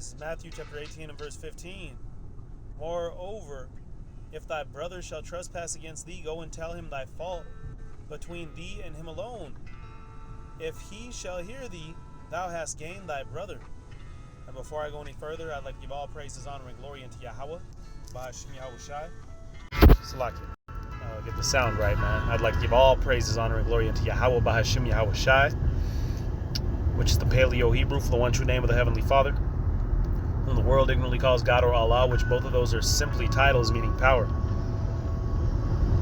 This is Matthew chapter 18 and verse 15. Moreover, if thy brother shall trespass against thee, go and tell him thy fault between thee and him alone. If he shall hear thee, thou hast gained thy brother. And before I go any further, I'd like to give all praises, honor, and glory unto Yahweh, Bahashim Yahushai. Select it. Get the sound right, man. I'd like to give all praises, honor, and glory unto Yahweh, Bahashim Yahushai, which is the Paleo Hebrew for the one true name of the Heavenly Father, whom the world ignorantly calls God or Allah, which both of those are simply titles meaning power.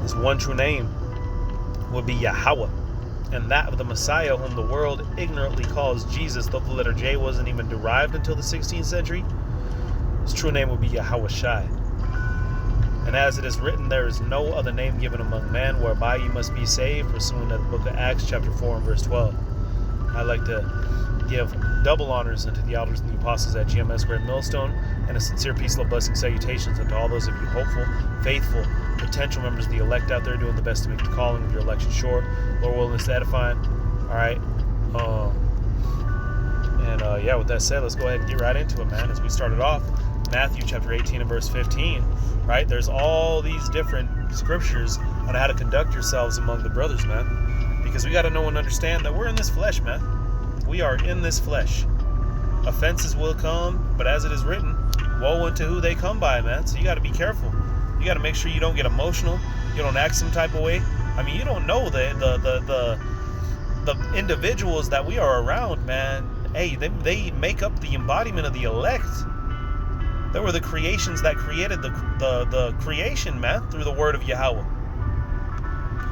His one true name would be Yahweh, and that of the Messiah, whom the world ignorantly calls Jesus, though the letter J wasn't even derived until the 16th century. His true name would be Yahushai. And as it is written, there is no other name given among men whereby you must be saved, pursuant to the book of Acts chapter 4 and verse 12. I'd like to give double honors unto the elders and the apostles at GMS Squared Millstone, and a sincere, peace, love, blessing, salutations unto all those of you hopeful, faithful, potential members of the elect out there doing the best to make the calling of your election sure. Lord willing, to edifying. All right. Yeah, with that said, let's go ahead and get right into it, man. As we started off, Matthew chapter 18 and verse 15, right? There's all these different scriptures on how to conduct yourselves among the brothers, man. Because we got to know and understand that we're in this flesh, man. We are in this flesh. Offenses will come, but as it is written, woe unto who they come by, man. So you got to be careful. You got to make sure you don't get emotional. You don't act some type of way. I mean, you don't know the individuals that we are around, man. Hey, they make up the embodiment of the elect. They were the creations that created the creation, man, through the word of Yahweh.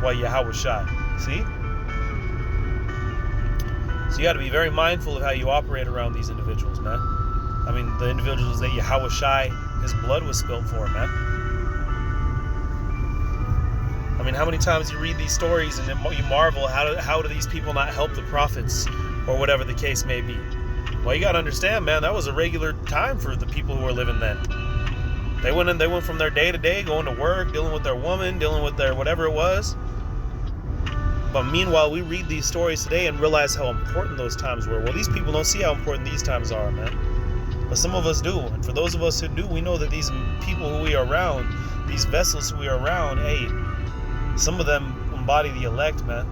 Why Yahweh Shai. See? So you got to be very mindful of how you operate around these individuals, man. I mean, the individuals that Yahweh Shai, his blood was spilled for, man. I mean, how many times you read these stories and then you marvel, how do these people not help the prophets, or whatever the case may be? Well, you got to understand, man, that was a regular time for the people who were living then. They went from their day to day, going to work, dealing with their woman, dealing with their whatever it was. But meanwhile, we read these stories today and realize how important those times were. Well, these people don't see how important these times are, man. But some of us do. And for those of us who do, we know that these people who we are around, these vessels who we are around, hey, some of them embody the elect, man.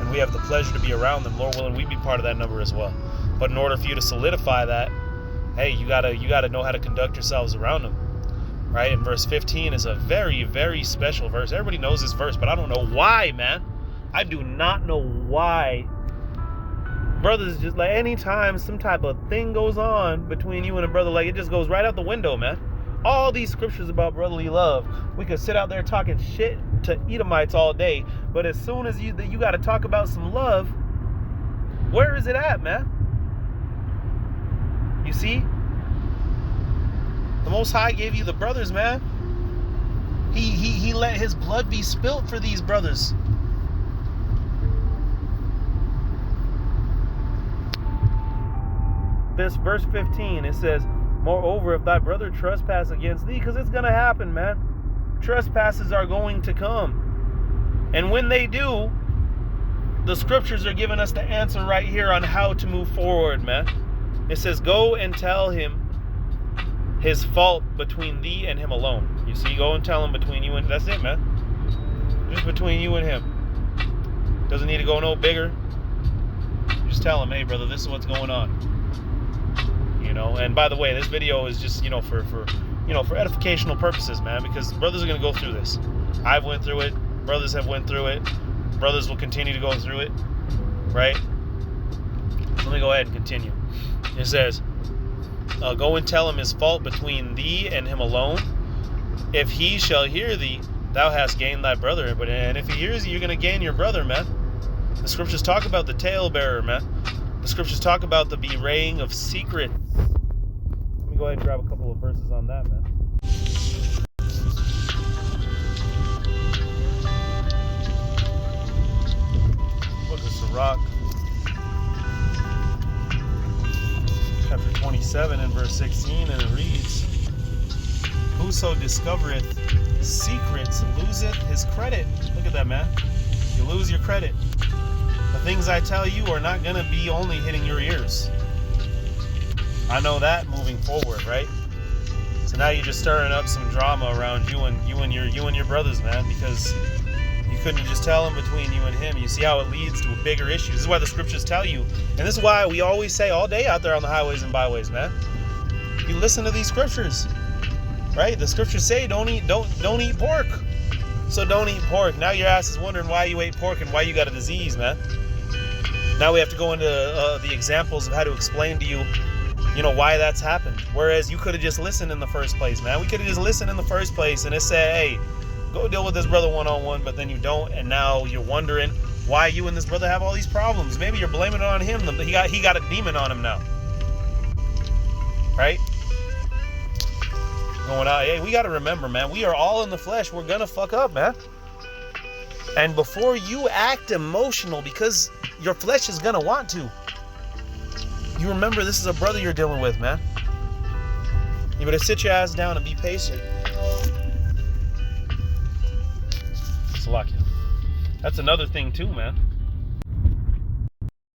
And we have the pleasure to be around them. Lord willing, we be part of that number as well. But in order for you to solidify that, hey, you gotta know how to conduct yourselves around them. Right? And verse 15 is a very, very special verse. Everybody knows this verse, but I don't know why, man. I do not know why. Brothers, just like anytime some type of thing goes on between you and a brother, like it just goes right out the window, man. All these scriptures about brotherly love, we could sit out there talking shit to Edomites all day, but as soon as you got to talk about some love, where is it at, man? You see? The Most High gave you the brothers, man. He let his blood be spilt for these brothers. This verse 15, it says, moreover, if thy brother trespass against thee, because it's going to happen, man. Trespasses are going to come. And when they do, the scriptures are giving us the answer right here on how to move forward, man. It says, go and tell him his fault between thee and him alone. You see, go and tell him between you and, that's it, man. Just between you and him. Doesn't need to go no bigger. Just tell him, hey, brother, this is what's going on. You know, and by the way, this video is just, for edificational purposes, man, because brothers are going to go through this. I've went through it. Brothers have went through it. Brothers will continue to go through it, right? Let me go ahead and continue. It says, go and tell him his fault between thee and him alone. If he shall hear thee, thou hast gained thy brother. And if he hears you, you're going to gain your brother, man. The scriptures talk about the talebearer, man. The scriptures talk about the bewraying of secrets. Let me go ahead and grab a couple of verses on that, man. Book of Sirach, chapter 27 and verse 16, and it reads, whoso discovereth secrets loseth his credit. Look at that, man. You lose your credit. The things I tell you are not going to be only hitting your ears. I know that moving forward, right? So now you're just stirring up some drama around you and your brothers, man, because you couldn't just tell him between you and him. You see how it leads to bigger issues. This is why the scriptures tell you, and this is why we always say all day out there on the highways and byways, man. You listen to these scriptures, right? The scriptures say don't eat pork. So don't eat pork. Now your ass is wondering why you ate pork and why you got a disease, man. Now we have to go into the examples of how to explain to you, why that's happened. Whereas you could have just listened in the first place, man. We could have just listened in the first place and it said, hey, go deal with this brother one-on-one, but then you don't, and now you're wondering why you and this brother have all these problems. Maybe you're blaming it on him. He got a demon on him now. Right? Going out, hey, we got to remember, man, we are all in the flesh. We're going to fuck up, man. And before you act emotional, because your flesh is going to want to, you remember this is a brother you're dealing with, man. You better sit your ass down and be patient. Salakia. That's another thing too, man.